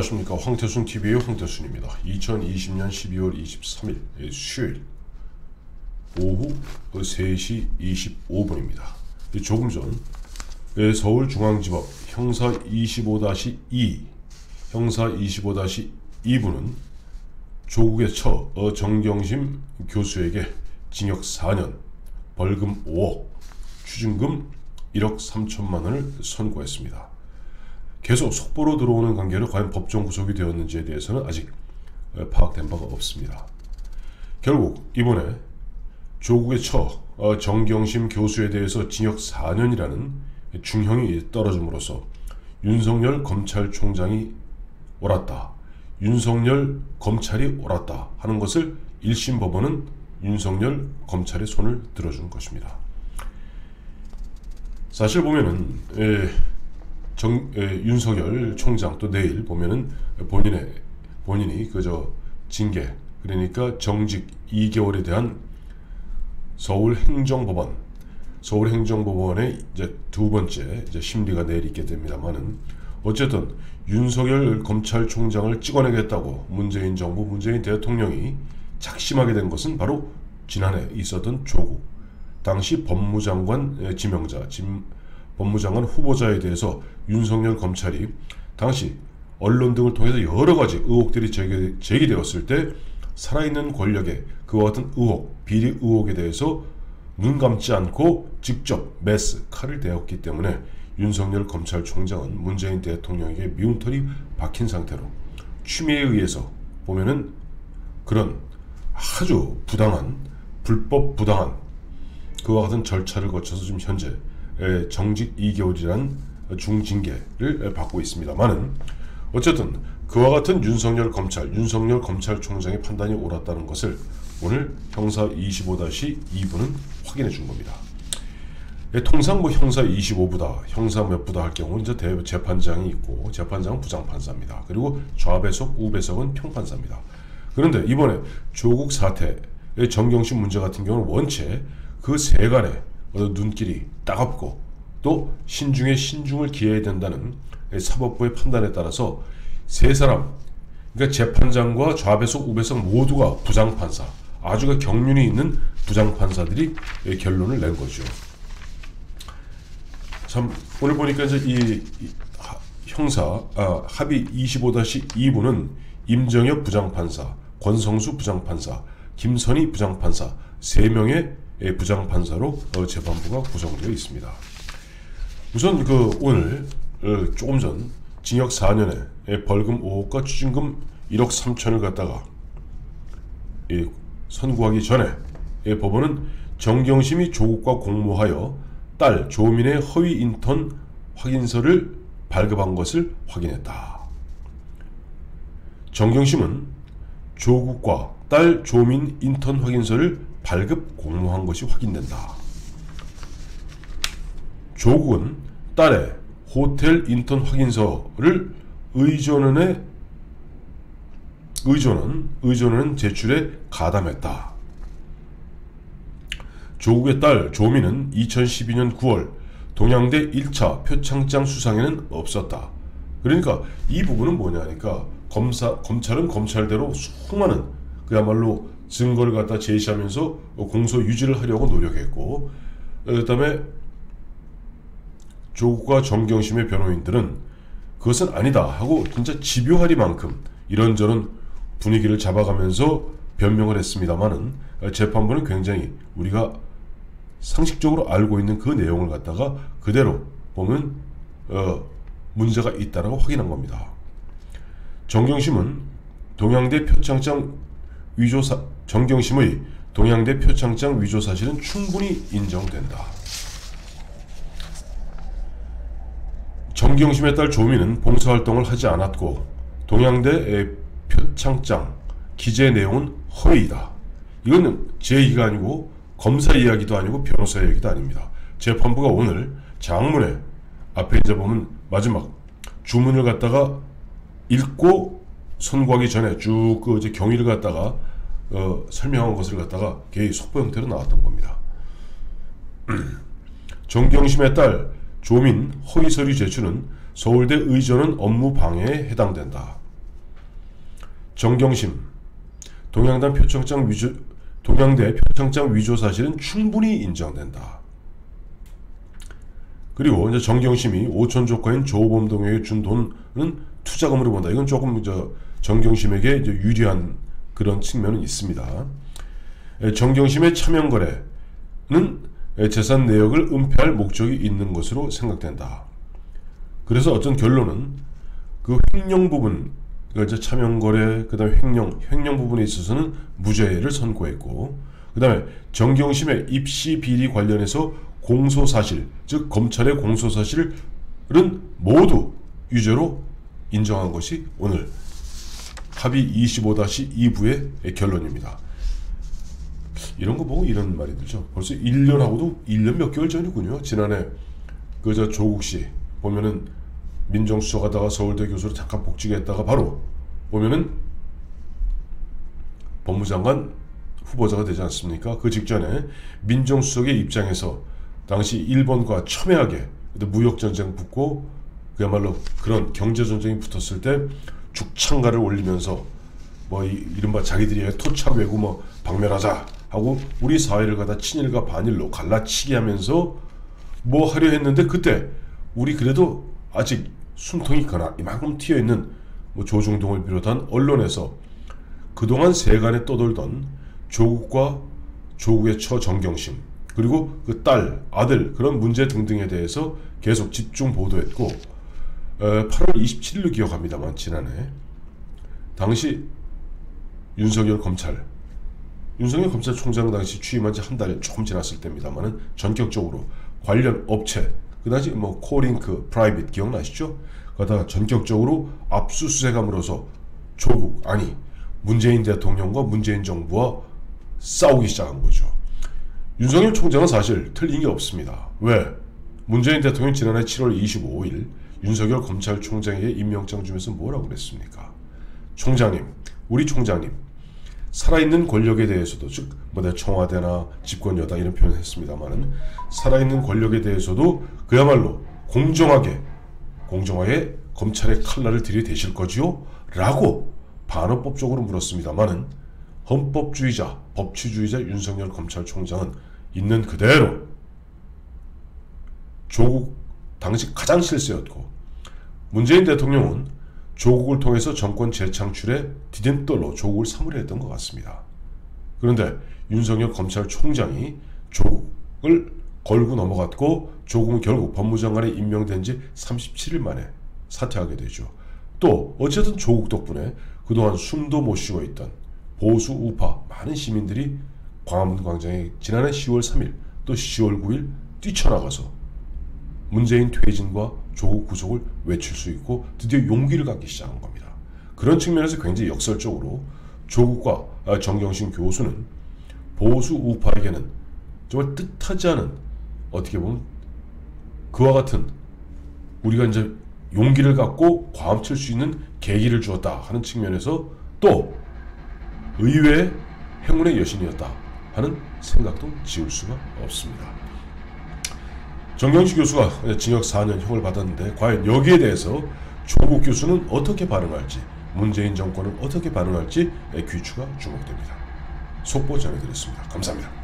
안녕하십니까. 황태순TV의 황태순입니다. 2020년 12월 23일 수요일 오후 3시 25분입니다. 조금 전 서울중앙지법 형사 25-2 형사25-2부는 조국의 처 정경심 교수에게 징역 4년, 벌금 5억, 추징금 1억 3천만 원을 선고했습니다. 계속 속보로 들어오는 관계로 과연 법정 구속이 되었는지에 대해서는 아직 파악된 바가 없습니다. 결국 이번에 조국의 처 정경심 교수에 대해서 징역 4년이라는 중형이 떨어짐으로써 윤석열 검찰총장이 옳았다, 윤석열 검찰이 옳았다 하는 것을 1심 법원은 윤석열 검찰의 손을 들어준 것입니다. 사실 보면은 윤석열 총장 또 내일 보면은 본인이 그저 징계, 그러니까 정직 2개월에 대한 서울행정법원의 이제 두 번째 심리가 내일 있게 됩니다만은, 어쨌든 윤석열 검찰총장을 찍어내겠다고 문재인 정부, 문재인 대통령이 작심하게 된 것은 바로 지난해 있었던 조국 당시 법무장관 지명자, 법무장관 후보자에 대해서 윤석열 검찰이 당시 언론 등을 통해서 여러가지 의혹들이 제기되었을 때 살아있는 권력의 그와 같은 의혹, 비리 의혹에 대해서 눈 감지 않고 직접 칼을 대었기 때문에 윤석열 검찰총장은 문재인 대통령에게 미운 털이 박힌 상태로 추미애에 의해서 보면은 그런 아주 불법 부당한 그와 같은 절차를 거쳐서 지금 현재 정직 2개월이란 중징계를 받고 있습니다만은, 어쨌든 그와 같은 윤석열 검찰총장의 판단이 옳았다는 것을 오늘 형사 25-2부는 확인해 준 겁니다. 통상 형사 25부다, 형사 몇 부다 할 경우 이제 재판장이 있고, 재판장은 부장판사입니다. 그리고 좌배석, 우배석은 평판사입니다. 그런데 이번에 조국 사태의 정경심 문제 같은 경우는 원체 그 세간의 눈길이 따갑고 또 신중에 신중을 기해야 된다는 사법부의 판단에 따라서 세 사람, 그러니까 재판장과 좌배석, 우배석 모두가 부장판사, 아주 경륜이 있는 부장판사들이 결론을 낸 거죠. 참 오늘 보니까 이제 이 형사 합의 25-2부는 임정혁 부장판사, 권성수 부장판사, 김선희 부장판사 3명의 부장판사로 재판부가 구성되어 있습니다. 우선 오늘 조금 전 징역 4년에 벌금 5억과 추징금 1억 3천을 갖다가 선고하기 전에 법원은 정경심이 조국과 공모하여 딸 조민의 허위 인턴 확인서를 발급한 것을 확인했다. 정경심은 조국과 딸 조민 인턴 확인서를 발급 공모한 것이 확인된다. 조국은 딸의 호텔 인턴 확인서를 의전원의 제출에 가담했다. 조국의 딸 조민은 2012년 9월 동양대 1차 표창장 수상에는 없었다. 그러니까 이 부분은 뭐냐니까 검찰은 검찰대로 수많은 그야말로 증거를 갖다 제시하면서 공소 유지를 하려고 노력했고, 그 다음에 조국과 정경심의 변호인들은 그것은 아니다 하고 진짜 집요하리만큼 이런저런 분위기를 잡아가면서 변명을 했습니다만은, 재판부는 굉장히 우리가 상식적으로 알고 있는 그 내용을 갖다가 그대로 보면 문제가 있다라고 확인한 겁니다. 정경심의 동양대 표창장 위조 사실은 충분히 인정된다. 정경심의 딸 조민은 봉사활동을 하지 않았고 동양대 표창장 기재 내용은 허위이다. 이건 제 얘기가 아니고 검사 이야기도 아니고 변호사 이야기도 아닙니다. 재판부가 오늘 장문에 앞에 이제 보면 마지막 주문을 갖다가 읽고 선고하기 전에 쭉 이제 경위를 갖다가 설명한 것을 갖다가 개의 속보 형태로 나왔던 겁니다. 정경심의 딸 조민 허위 서류 제출은 서울대 의전원 업무 방해에 해당된다. 정경심, 동양대 표창장 위조 사실은 충분히 인정된다. 그리고 이제 정경심이 오촌 조카인 조범동에게 준 돈은 투자금으로 본다. 이건 조금 정경심에게 이제 유리한 그런 측면은 있습니다. 정경심의 차명 거래는 재산 내역을 은폐할 목적이 있는 것으로 생각된다. 그래서 어떤 결론은 그 횡령 부분, 그러니까 차명 거래, 그다음에 횡령 부분에 있어서는 무죄를 선고했고, 그다음에 정경심의 입시 비리 관련해서 공소 사실, 즉 검찰의 공소 사실은 모두 유죄로 인정한 것이 오늘 합의 25-2부의 결론입니다. 이런 거 보고 이런 말이 들죠. 벌써 1년하고도 1년 몇 개월 전이군요. 지난해 조국 씨 보면은 민정수석하다가 서울대 교수로 잠깐 복직했다가 바로 보면은 법무장관 후보자가 되지 않습니까? 그 직전에 민정수석의 입장에서 당시 일본과 첨예하게 무역전쟁 붙고 그야말로 그런 경제전쟁이 붙었을 때 죽창가를 올리면서 뭐 이른바 자기들이 토착 외구 뭐 박멸하자 하고 우리 사회를 갖다 친일과 반일로 갈라치기 하면서 뭐 하려 했는데, 그때 우리 그래도 아직 숨통이 이만큼 튀어있는 뭐 조중동을 비롯한 언론에서 그동안 세간에 떠돌던 조국과 조국의 처 정경심, 그리고 그 딸, 아들 그런 문제 등등에 대해서 계속 집중 보도했고, 8월 27일로 기억합니다만 지난해 당시 윤석열 검찰총장 당시 취임한 지 한 달 조금 지났을 때입니다만은 전격적으로 관련 업체, 그 당시 뭐 코링크, 프라이빗 기억나시죠? 그러다가 전격적으로 압수수색함으로써 조국, 아니 문재인 대통령과 문재인 정부와 싸우기 시작한 거죠. 윤석열 총장은 사실 틀린 게 없습니다. 왜? 문재인 대통령 지난해 7월 25일 윤석열 검찰총장에게 임명장 주면서 뭐라고 그랬습니까? 총장님, 우리 총장님, 살아있는 권력에 대해서도, 즉 청와대나 집권여당 이런 표현을 했습니다만은 살아있는 권력에 대해서도 그야말로 공정하게 검찰의 칼날을 들이대실 거지요? 라고 반어법적으로 물었습니다만은 헌법주의자, 법치주의자 윤석열 검찰총장은 있는 그대로 조국 당시 가장 실세였고, 문재인 대통령은 조국을 통해서 정권 재창출에 디딤돌로 조국을 삼으려 했던 것 같습니다. 그런데 윤석열 검찰총장이 조국을 걸고 넘어갔고, 조국은 결국 법무장관에 임명된 지 37일 만에 사퇴하게 되죠. 또 어쨌든 조국 덕분에 그동안 숨도 못 쉬고 있던 보수 우파 많은 시민들이 광화문 광장에 지난해 10월 3일 또 10월 9일 뛰쳐나가서 문재인 퇴진과 조국 구속을 외칠 수 있고 드디어 용기를 갖기 시작한 겁니다. 그런 측면에서 굉장히 역설적으로 조국과 정경심 교수는 보수 우파에게는 정말 뜻하지 않은, 어떻게 보면 그와 같은 우리가 이제 용기를 갖고 과음칠 수 있는 계기를 주었다 하는 측면에서 또 의외의 행운의 여신이었다 하는 생각도 지울 수가 없습니다. 정경심 교수가 징역 4년 형을 받았는데 과연 여기에 대해서 조국 교수는 어떻게 반응할지, 문재인 정권은 어떻게 반응할지 귀추가 주목됩니다. 속보 전해드렸습니다. 감사합니다.